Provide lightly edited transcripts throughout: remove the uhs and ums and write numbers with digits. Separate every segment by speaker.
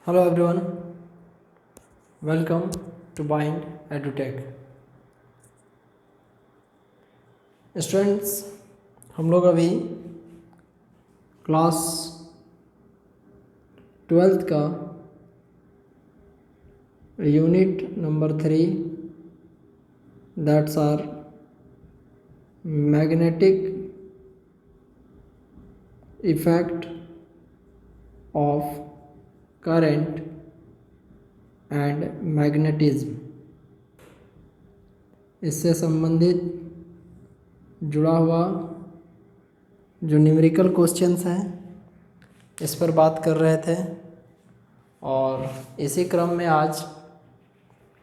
Speaker 1: Hello everyone, welcome to Bind Edutech. Students, हम लोग अभी क्लास 12th का unit number 3 that's are magnetic effect of current and magnetism, इससे संबंधित जुड़ा हुआ जो न्यूमेरिकल क्वेश्चंस हैं इस पर बात कर रहे थे। और इसी क्रम में आज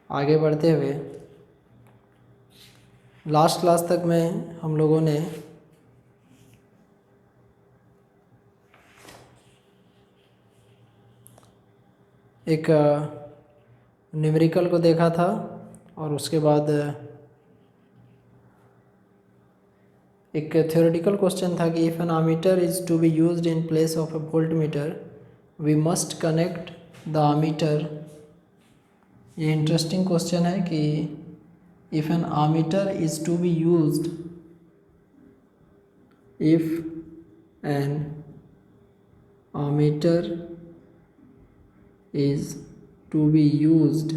Speaker 1: आगे बढ़ते हुए लास्ट क्लास तक में हम लोगों ने एक न्यूमेरिकल को देखा था और उसके बाद एक थ्योरेटिकल क्वेश्चन था कि if an ammeter is to be used in place of a voltmeter we must connect the ammeter. ये इंटरेस्टिंग क्वेश्चन है कि if an ammeter is to be used, if an ammeter is to be used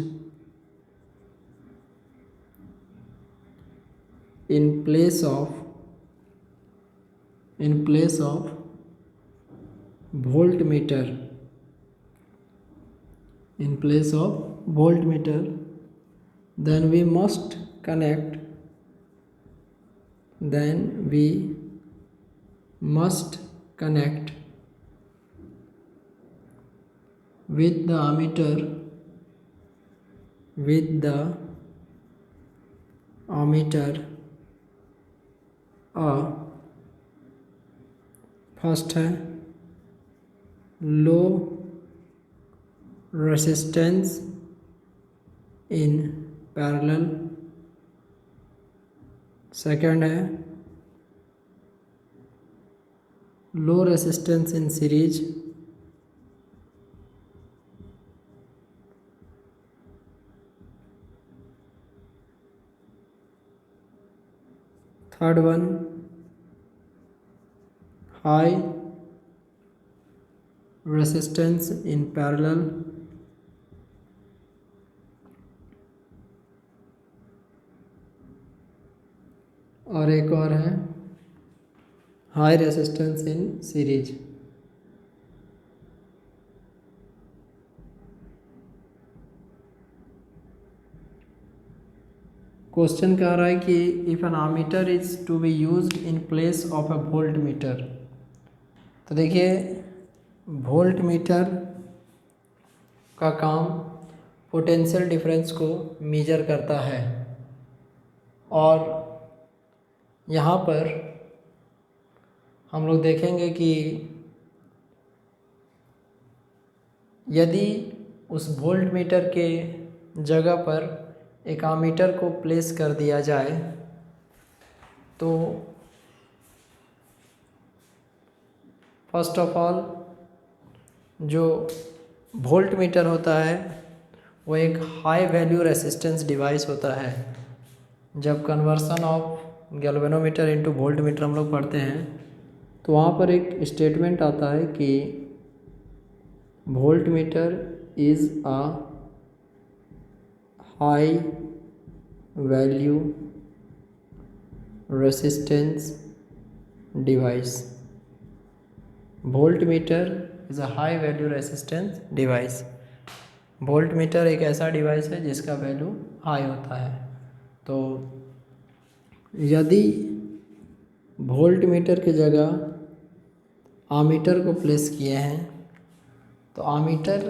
Speaker 1: in place of voltmeter, then we must connect with the ammeter first है low resistance in parallel, second है low resistance in series, third one high resistance in parallel, और एक और है high resistance in series. Question कह रहा है कि if an ammeter is to be used in place of a voltmeter. तो देखिए, वोल्ट मीटर का काम पोटेंशियल डिफरेंस को मेजर करता है, और यहाँ पर हम लोग देखेंगे कि यदि उस वोल्ट मीटर के जगह पर एक आमीटर को प्लेस कर दिया जाए तो फर्स्ट ऑफ ऑल जो वोल्ट मीटर होता है वो एक हाई वैल्यू रेसिस्टेंस डिवाइस होता है। जब conversion of galvanometer into volt meter हम लोग पढ़ते हैं तो वहाँ पर एक स्टेटमेंट आता है कि volt meter is a high value resistance device. Volt meter is a high value resistance device. Volt meter एक ऐसा डिवाइस है जिसका वैल्यू हाई होता है। तो यदि वोल्ट मीटर की जगह आमीटर को प्लेस किए हैं तो आमीटर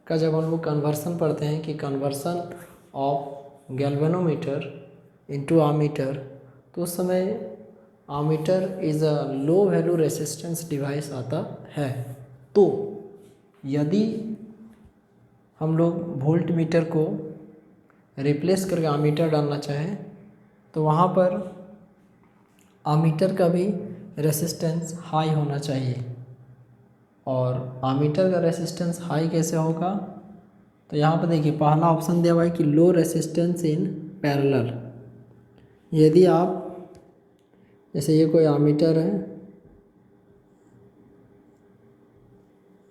Speaker 1: का जब हम लोग कन्वर्सन पढ़ते हैं कि conversion of galvanometer into ammeter, तो उस समय ammeter is a low value resistance device आता है। तो यदि हम लोग वोल्ट मीटर को रिप्लेस करके आमीटर डालना चाहें तो वहाँ पर आमीटर का भी रेसिस्टेंस हाई होना चाहिए। और आमीटर का रेसिस्टेंस हाई कैसे होगा? तो यहाँ पर देखिए पहला ऑप्शन दिया हुआ है कि लो रेसिस्टेंस इन पैरेलल। यदि आप जैसे ये कोई आमीटर है,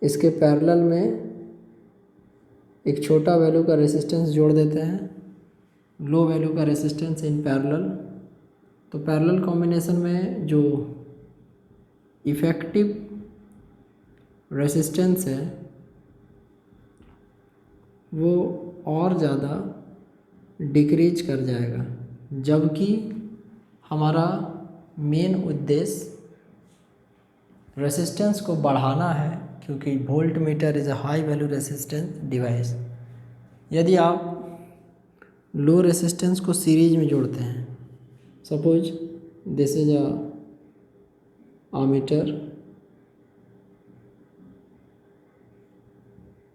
Speaker 1: इसके पैरेलल में एक छोटा वैल्यू का रेसिस्टेंस जोड़ देते हैं, लो वैल्यू का रेसिस्टेंस इन पैरेलल, तो पैरेलल कॉम्बिनेशन में जो इफ़ेक्टिव रेसिस्टेंस है वो और ज़्यादा डिक्रीज कर जाएगा, जबकि हमारा मेन उद्देश्य रेसिस्टेंस को बढ़ाना है, क्योंकि volt meter is a high value resistance device. यदि आप लो रेसिस्टेंस को सीरीज में जोड़ते हैं, suppose this is a ammeter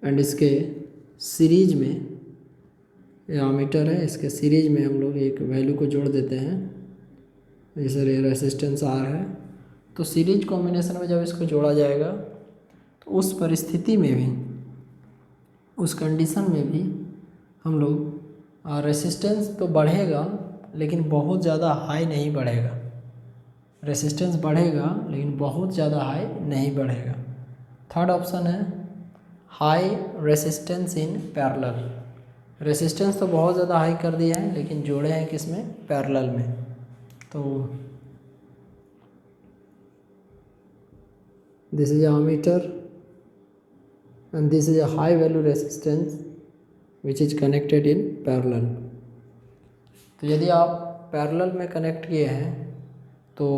Speaker 1: and इसके सीरीज में, ये आमीटर है, इसके सीरीज में हम लोग एक वैल्यू को जोड़ देते हैं, जैसे रेसिस्टेंस आर है, तो सीरीज कॉम्बिनेशन में जब इसको जोड़ा जाएगा तो उस परिस्थिति में भी, उस कंडीशन में भी हम लोग रेसिस्टेंस तो बढ़ेगा लेकिन बहुत ज़्यादा हाई नहीं बढ़ेगा। रेसिस्टेंस बढ़ेगा लेकिन बहुत ज़्यादा हाई नहीं बढ़ेगा। थर्ड ऑप्शन है high resistance in parallel. Resistance तो बहुत ज़्यादा हाई कर दिया है लेकिन जोड़े हैं किस में? पैरेलल में। तो this is ammeter and this is a high value resistance which is connected in parallel। तो यदि आप पैरेलल में कनेक्ट किए हैं तो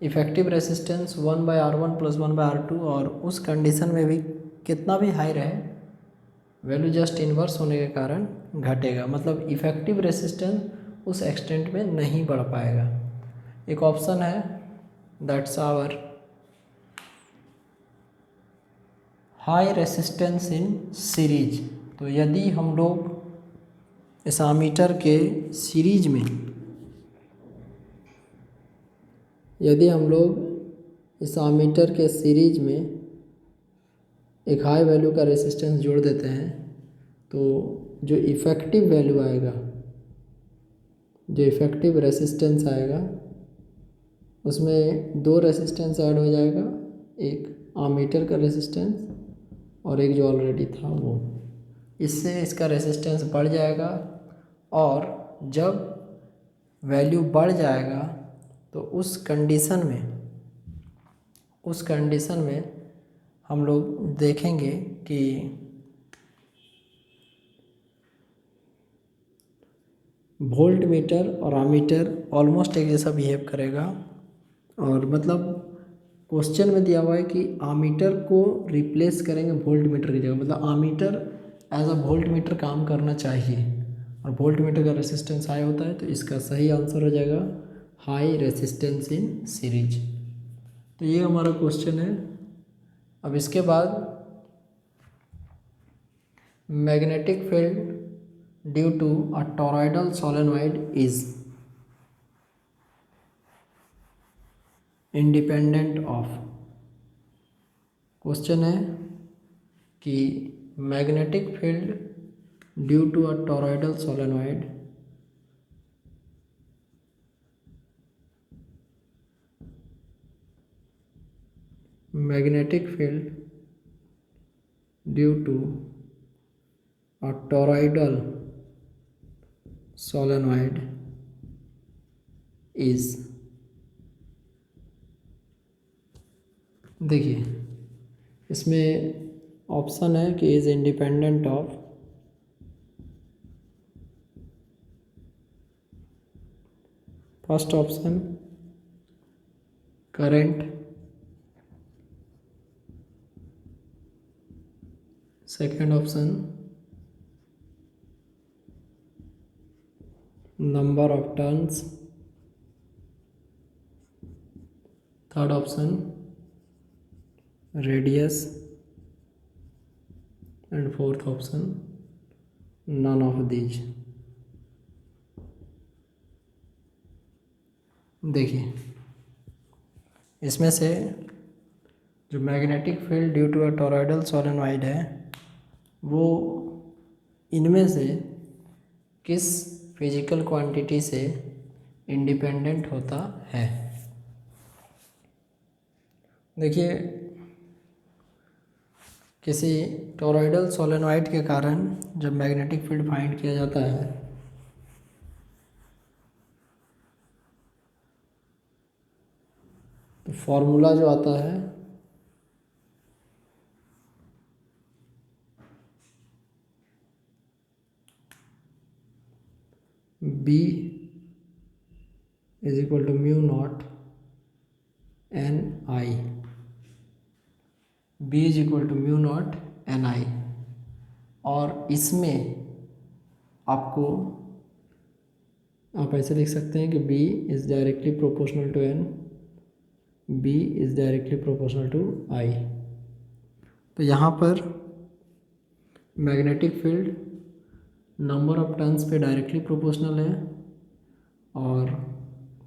Speaker 1: इफ़ेक्टिव रेसिस्टेंस 1/R1 + 1/R2, और उस कंडीशन में भी कितना भी हाई रहे वैल्यू जस्ट इन्वर्स होने के कारण घटेगा, मतलब इफ़ेक्टिव रेसिस्टेंस उस एक्सटेंट में नहीं बढ़ पाएगा। एक ऑप्शन है that's our high resistance in series. तो यदि हम लोग इस आमीटर के सीरीज में, यदि हम लोग इस आमीटर के सीरीज में एक हाई वैल्यू का रेसिस्टेंस जोड़ देते हैं तो जो इफ़ेक्टिव वैल्यू आएगा, जो इफ़ेक्टिव रेसिस्टेंस आएगा उसमें दो रेसिस्टेंस ऐड हो जाएगा, एक आमीटर का रेसिस्टेंस और एक जो ऑलरेडी था वो। इससे इसका रेसिस्टेंस बढ़ जाएगा, और जब वैल्यू बढ़ जाएगा तो उस कंडीशन में हम लोग देखेंगे कि वोल्ट मीटर और आमीटर ऑलमोस्ट एक जैसा बिहेव करेगा। और मतलब क्वेश्चन में दिया हुआ है कि आमीटर को रिप्लेस करेंगे वोल्ट मीटर की जगह, मतलब ammeter as a voltmeter काम करना चाहिए, और वोल्ट मीटर का रेसिस्टेंस हाई होता है, तो इसका सही आंसर हो जाएगा हाई रेसिस्टेंस इन सीरीज। तो ये हमारा क्वेश्चन है। अब इसके बाद magnetic field due to a toroidal solenoid is independent of. Question है कि magnetic field due to a toroidal solenoid magnetic field due to a toroidal solenoid is, देखिए इसमें ऑप्शन है कि is independent of first option current, second option number of turns, third option radius, and fourth option none of these. देखिए इसमें से जो magnetic field due to a toroidal solenoid है वो इनमें से किस फिजिकल क्वांटिटी से इंडिपेंडेंट होता है। देखिए, किसी टॉरॉयडल सोलेनॉइड के कारण जब मैग्नेटिक फील्ड फाइंड किया जाता है तो फॉर्मूला जो आता है B is equal to mu naught n i. B is equal to mu naught n i. और इसमें आपको आप ऐसे लिख सकते हैं कि B is directly proportional to N, B is directly proportional to I। तो यहाँ पर magnetic field number of turns पे डायरेक्टली प्रोपोर्शनल है और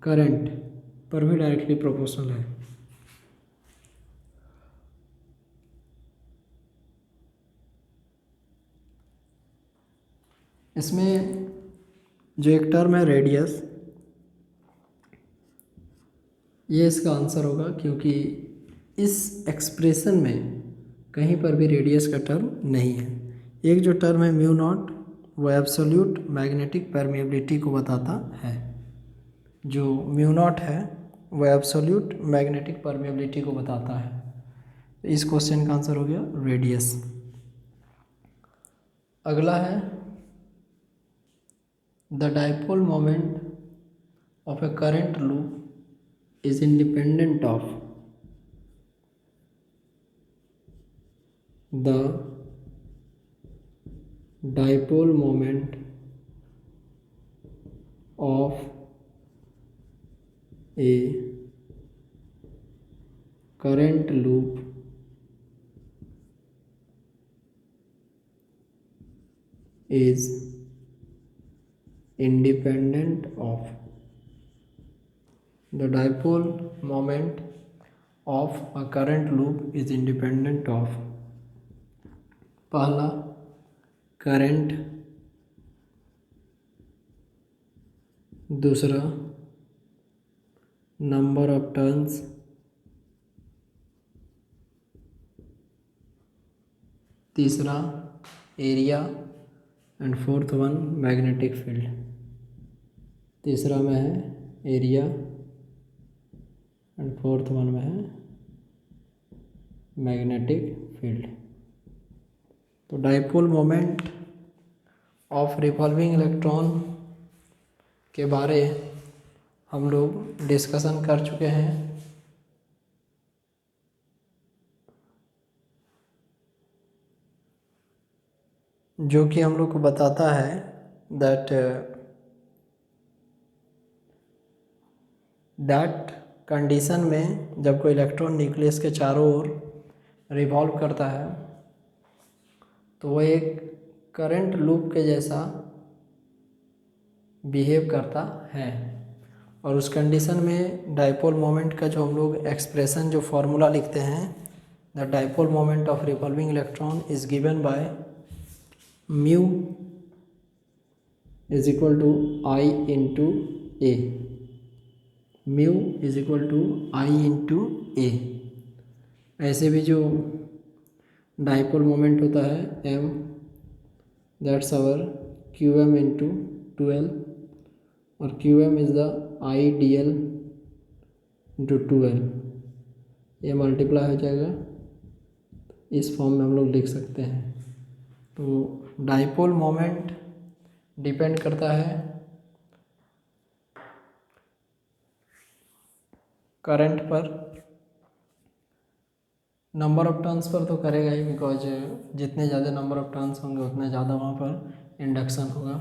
Speaker 1: करंट पर भी डायरेक्टली प्रोपोर्शनल है। इसमें जो एक टर्म है रेडियस, ये इसका आंसर होगा क्योंकि इस एक्सप्रेशन में कहीं पर भी रेडियस का टर्म नहीं है। एक जो टर्म है म्यू नॉट वो एब्सोल्यूट मैग्नेटिक परमेबिलिटी को बताता है। जो म्यू नॉट है वो एब्सोल्यूट मैग्नेटिक परमेबिलिटी को बताता है। इस क्वेश्चन का आंसर हो गया रेडियस। अगला है the dipole moment of A current loop is independent of the dipole moment of a current loop is independent of the dipole moment of a current loop is independent of पहला current, दूसरा number of turns, तीसरा area and fourth one magnetic field. तीसरा में है area and fourth one में है magnetic field. तो dipole moment of revolving electron के बारे हम लोग डिस्कशन कर चुके हैं। जो कि हम लोग को बताता है दैट कंडीशन में जब कोई इलेक्ट्रॉन न्यूक्लियस के चारों ओर रिवॉल्व करता है तो वो एक करंट लूप के जैसा बिहेव करता है। और उस कंडीशन में डाइपोल मोमेंट का जो हम लोग एक्सप्रेशन जो फॉर्मूला लिखते हैं, the dipole moment of revolving electron is given by mu is equal to I into A. Mu is equal to I into A. ऐसे भी जो डाइपोल मोमेंट होता है m, that's our qm into 12 और qm is the I D L into 12। ये multiply हो जाएगा, इस फॉर्म में हम लोग लिख सकते हैं। तो डाइपोल मोमेंट डिपेंड करता है करंट पर, नंबर ऑफ टर्न्स पर तो करेगा ही, बिकॉज जितने ज़्यादा नंबर ऑफ टर्न्स होंगे उतने ज़्यादा वहाँ पर इंडक्शन होगा।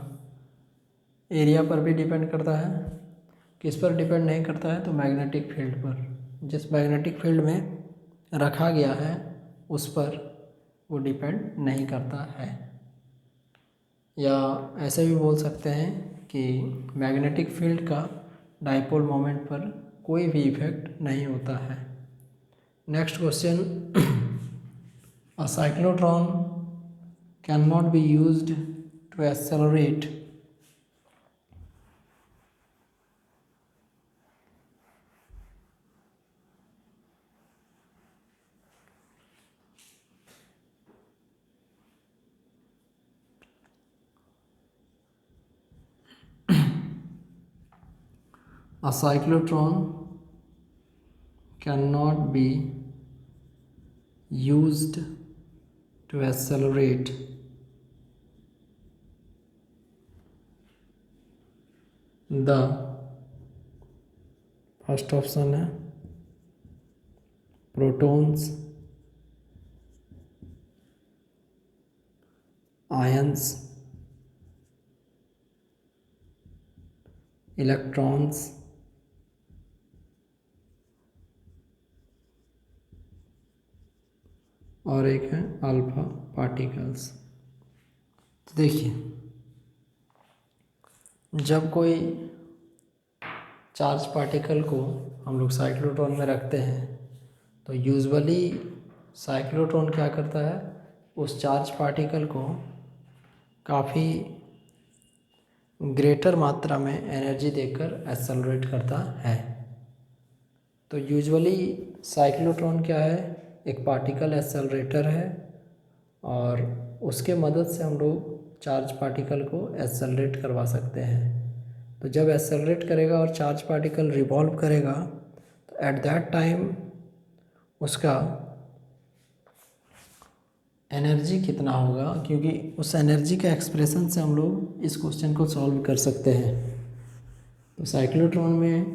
Speaker 1: एरिया पर भी डिपेंड करता है। किस पर डिपेंड नहीं करता है? तो मैग्नेटिक फील्ड पर। जिस मैग्नेटिक फील्ड में रखा गया है उस पर वो डिपेंड नहीं करता है। या ऐसे भी बोल सकते हैं कि मैग्नेटिक फील्ड का डाइपोल मोमेंट पर कोई भी इफेक्ट नहीं होता है। Next question. A cyclotron cannot be used to accelerate a cyclotron cannot be used to accelerate the first option है प्रोटॉन्स, आयंस, इलेक्ट्रॉन्स, और एक है अल्फा पार्टिकल्स। तो देखिए, जब कोई चार्ज पार्टिकल को हम लोग साइक्लोट्रॉन में रखते हैं तो यूजुअली साइक्लोट्रॉन क्या करता है, उस चार्ज पार्टिकल को काफ़ी ग्रेटर मात्रा में एनर्जी देकर एक्सेलरेट करता है। तो यूजुअली साइक्लोट्रॉन क्या है, एक पार्टिकल एक्सेलरेटर है और उसके मदद से हम लोग चार्ज पार्टिकल को एक्सेलरेट करवा सकते हैं। तो जब एक्सेलरेट करेगा और चार्ज पार्टिकल रिवॉल्व करेगा तो एट दैट टाइम उसका एनर्जी कितना होगा, क्योंकि उस एनर्जी के एक्सप्रेशन से हम लोग इस क्वेश्चन को सॉल्व कर सकते हैं। तो साइक्लोट्रॉन में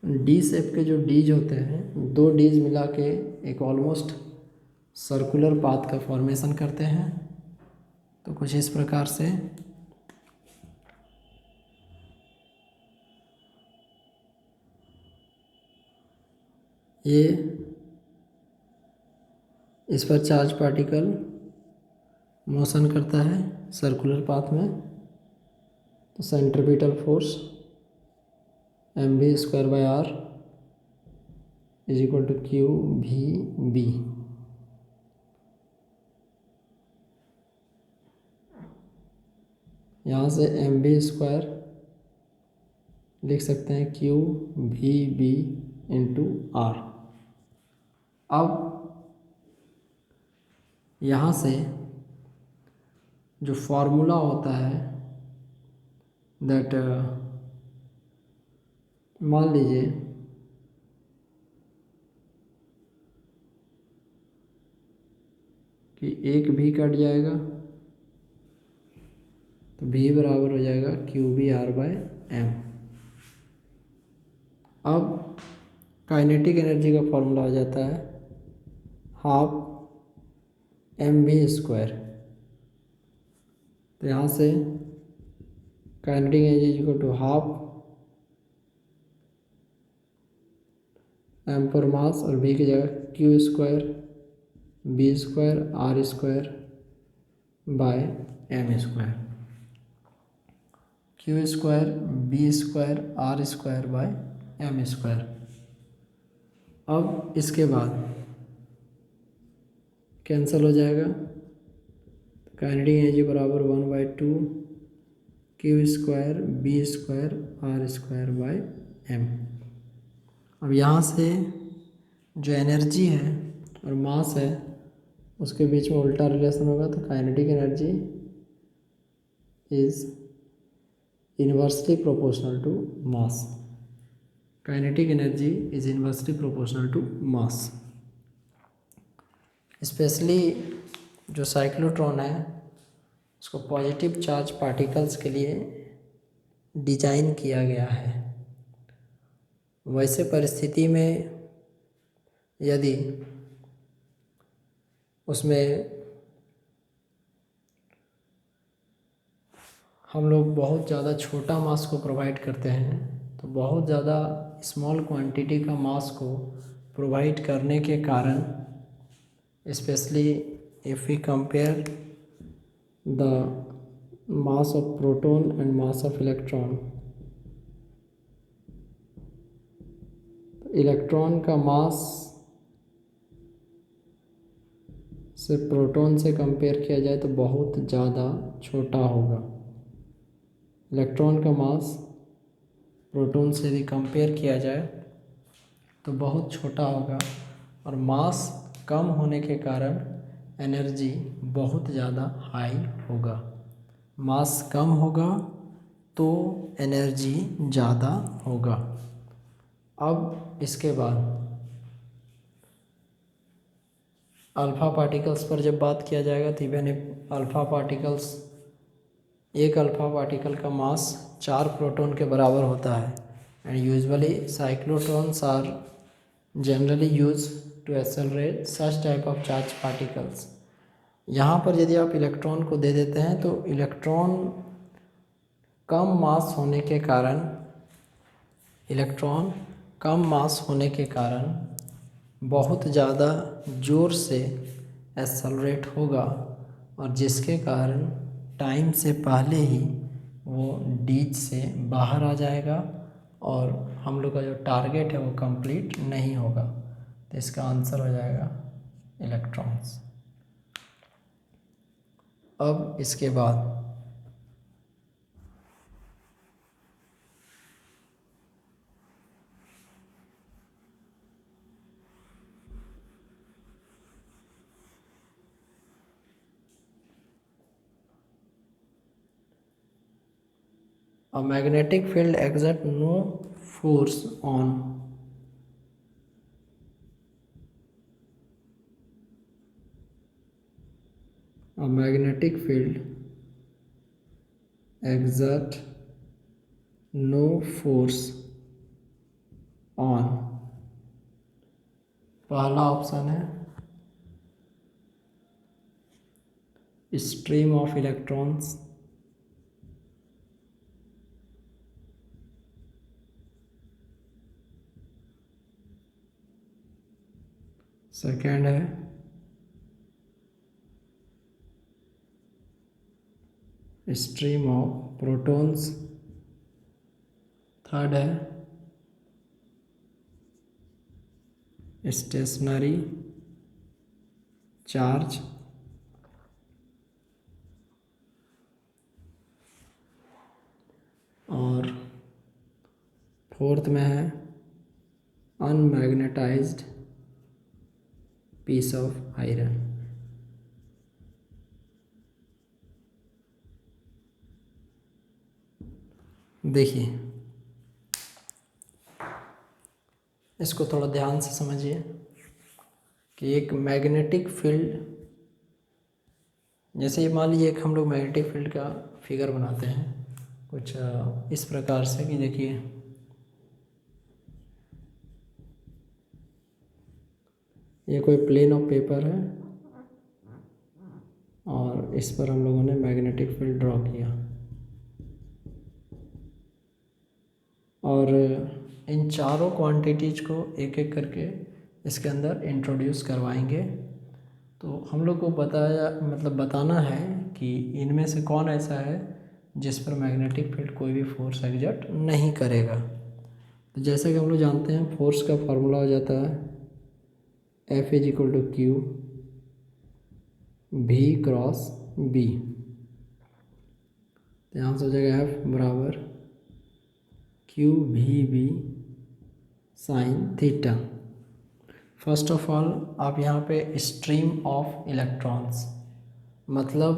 Speaker 1: डी शेप के जो डीज होते हैं, दो डीज मिला के एक ऑलमोस्ट सर्कुलर पाथ का फॉर्मेशन करते हैं। तो कुछ इस प्रकार से ये इस पर चार्ज पार्टिकल मोशन करता है सर्कुलर पाथ में। तो centripetal force mv²/r is equal to qvb। यहाँ से mv² लिख सकते हैं qvb इंटू r। अब यहाँ से जो फॉर्मूला होता है दैट मान लीजिए कि एक भी कट जाएगा तो भी बराबर हो जाएगा qvr/m। अब काइनेटिक एनर्जी का फॉर्मूला हो जाता है हाफ mv²। तो यहाँ से kinetic energy equal to half m पर मास और v की जगह q² b² r² bye m², q² b² r² bye m²। अब इसके बाद कैंसिल हो जाएगा। काइनेटिक एनर्जी बराबर 1/2 q² b² r² bye m। अब यहाँ से जो एनर्जी है और मास है उसके बीच में उल्टा रिलेशन होगा। तो kinetic energy is inversely proportional to mass. Kinetic energy is inversely proportional to mass. Specially जो साइक्लोट्रॉन है उसको पॉजिटिव चार्ज पार्टिकल्स के लिए डिजाइन किया गया है। वैसे परिस्थिति में यदि उसमें हम लोग बहुत ज़्यादा छोटा मास को प्रोवाइड करते हैं तो बहुत ज़्यादा स्मॉल क्वांटिटी का मास को प्रोवाइड करने के कारण, specially if we compare the mass of proton and mass of electron, electron का मास से प्रोटॉन से कंपेयर किया जाए तो बहुत ज़्यादा छोटा होगा। इलेक्ट्रॉन का मास प्रोटॉन से यदि कंपेयर किया जाए तो बहुत छोटा होगा, और मास कम होने के कारण एनर्जी बहुत ज़्यादा हाई होगा। मास कम होगा तो एनर्जी ज़्यादा होगा। अब इसके बाद अल्फ़ा पार्टिकल्स पर जब बात किया जाएगा तो इवन अल्फ़ा पार्टिकल्स, एक अल्फ़ा पार्टिकल का मास 4 प्रोटॉन के बराबर होता है। And usually cyclotrons are generally use to accelerate such type of charge particles. यहाँ पर यदि आप इलेक्ट्रॉन को दे देते हैं तो इलेक्ट्रॉन कम मास होने के कारण, इलेक्ट्रॉन कम मास होने के कारण बहुत ज़्यादा ज़ोर से एक्सेलरेट होगा, और जिसके कारण टाइम से पहले ही वो डीज से बाहर आ जाएगा और हम लोग का जो टारगेट है वो कंप्लीट नहीं होगा। तो इसका आंसर हो जाएगा इलेक्ट्रॉन्स। अब इसके बाद a magnetic field exerts no force on a magnetic field exerts no force on, पहला ऑप्शन है स्ट्रीम ऑफ इलेक्ट्रॉन्स, सेकेंड है स्ट्रीम ऑफ प्रोटॉन्स, थर्ड है स्टेशनरी चार्ज, और फोर्थ में है अनमैग्नेटाइज्ड पीस ऑफ आयरन। देखिए इसको थोड़ा ध्यान से समझिए कि एक मैग्नेटिक फील्ड, जैसे मान लीजिए एक हम लोग मैग्नेटिक फील्ड का फिगर बनाते हैं कुछ इस प्रकार से कि देखिए ये कोई प्लेन ऑफ पेपर है और इस पर हम लोगों ने मैग्नेटिक फील्ड ड्रॉ किया, और इन चारों क्वांटिटीज को एक एक करके इसके अंदर इंट्रोड्यूस करवाएंगे। तो हम लोग को बताना है कि इनमें से कौन ऐसा है जिस पर मैग्नेटिक फील्ड कोई भी फोर्स एग्जर्ट नहीं करेगा। तो जैसा कि हम लोग जानते हैं फोर्स का फार्मूला हो जाता है F = Q V cross B। तो यहाँ से हो जाएगा F बराबर QVB sine theta. First of all आप यहाँ पे स्ट्रीम ऑफ इलेक्ट्रॉन्स, मतलब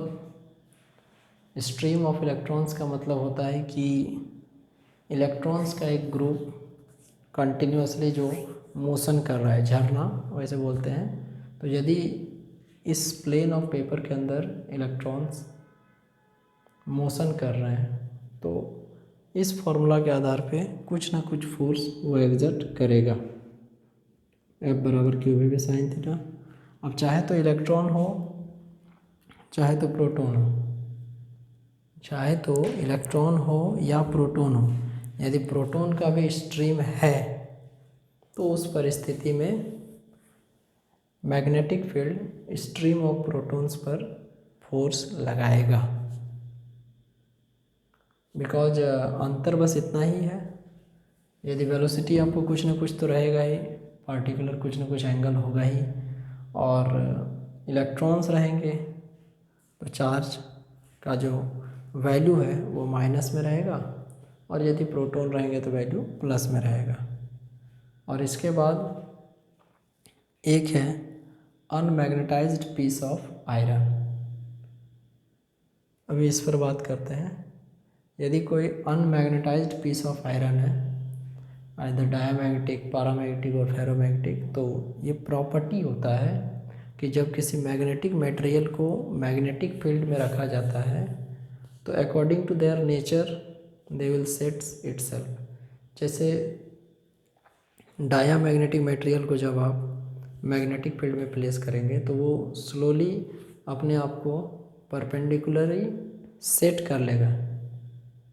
Speaker 1: स्ट्रीम ऑफ इलेक्ट्रॉन्स का मतलब होता है कि इलेक्ट्रॉन्स का एक ग्रुप कंटिन्यूसली जो मोशन कर रहा है, झरना वैसे बोलते हैं। तो यदि इस प्लेन ऑफ पेपर के अंदर इलेक्ट्रॉन्स मोशन कर रहे हैं तो इस फॉर्मूला के आधार पे कुछ ना कुछ फोर्स वो एग्जर्ट करेगा। F बराबर QV साइन थीटा। अब चाहे तो इलेक्ट्रॉन हो चाहे तो प्रोटॉन हो, चाहे तो इलेक्ट्रॉन हो या प्रोटॉन हो, यदि प्रोटॉन का भी स्ट्रीम है तो उस परिस्थिति में magnetic field stream of protons पर फोर्स लगाएगा। बिकॉज अंतर बस इतना ही है यदि वेलोसिटी आपको कुछ ना कुछ तो रहेगा ही, पार्टिकुलर कुछ ना कुछ एंगल होगा ही, और इलेक्ट्रॉन्स रहेंगे तो चार्ज का जो वैल्यू है वो माइनस में रहेगा, और यदि प्रोटॉन रहेंगे तो वैल्यू प्लस में रहेगा। और इसके बाद एक है अनमैग्नेटाइज्ड पीस ऑफ आयरन। अभी इस पर बात करते हैं। यदि कोई अनमैग्नेटाइज्ड पीस ऑफ आयरन है, आइदर डायमैग्नेटिक, पैरामैग्नेटिक और फेरोमैग्नेटिक, तो ये प्रॉपर्टी होता है कि जब किसी मैग्नेटिक मटेरियल को मैग्नेटिक फील्ड में रखा जाता है तो according to their nature they will sets itself. जैसे डायामैग्नेटिक मटेरियल को जब आप मैग्नेटिक फील्ड में प्लेस करेंगे तो वो स्लोली अपने आप को परपेंडिकुलरली सेट कर लेगा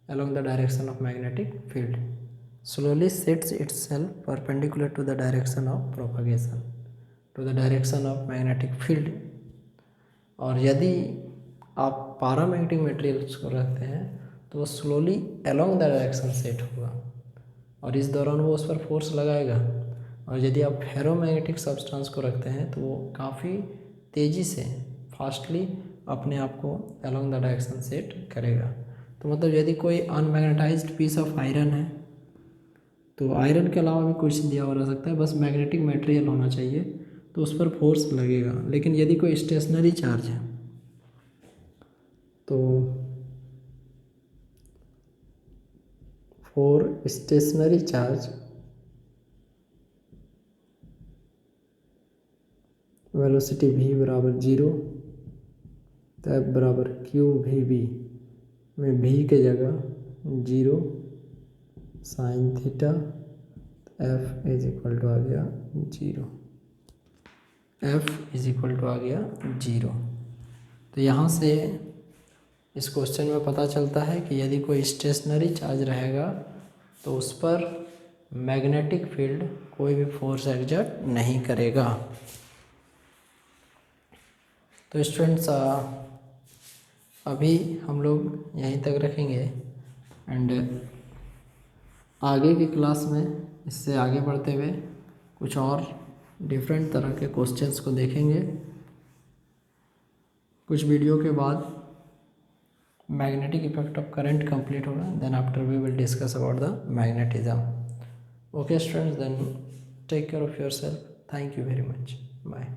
Speaker 1: along the direction of magnetic field, slowly sets itself perpendicular to the direction of propagation, to the direction of magnetic field। और यदि आप पैरामैग्नेटिक मटेरियल्स को रखते हैं तो वो slowly along the direction set होगा, और इस दौरान वो उस पर फोर्स लगाएगा। और यदि आप फेरोमैग्नेटिक सब्सटेंस को रखते हैं तो वो काफ़ी तेज़ी से फास्टली अपने आप को along the direction सेट करेगा। तो मतलब यदि कोई अनमैग्नेटाइज्ड पीस ऑफ आयरन है तो आयरन के अलावा भी कुछ दिया हो रह सकता है, बस मैग्नेटिक मटेरियल होना चाहिए तो उस पर फोर्स लगेगा। लेकिन यदि कोई स्टेशनरी चार्ज है तो for stationary charge velocity v बराबर 0, तो F बराबर क्यू वी बी में v के जगह 0 sine theta, F is equal to आ गया 0, F इज इक्वल टू आ गया 0। तो यहाँ से इस क्वेश्चन में पता चलता है कि यदि कोई स्टेशनरी चार्ज रहेगा तो उस पर मैग्नेटिक फील्ड कोई भी फोर्स एक्सर्ट नहीं करेगा। तो स्टूडेंट्स अभी हम लोग यहीं तक रखेंगे, एंड आगे की क्लास में इससे आगे बढ़ते हुए कुछ और डिफरेंट तरह के क्वेश्चंस को देखेंगे। कुछ वीडियो के बाद magnetic effect of current complete होगा, then after we will discuss about the magnetism. Okay students, then take care of yourself, thank you very much, bye.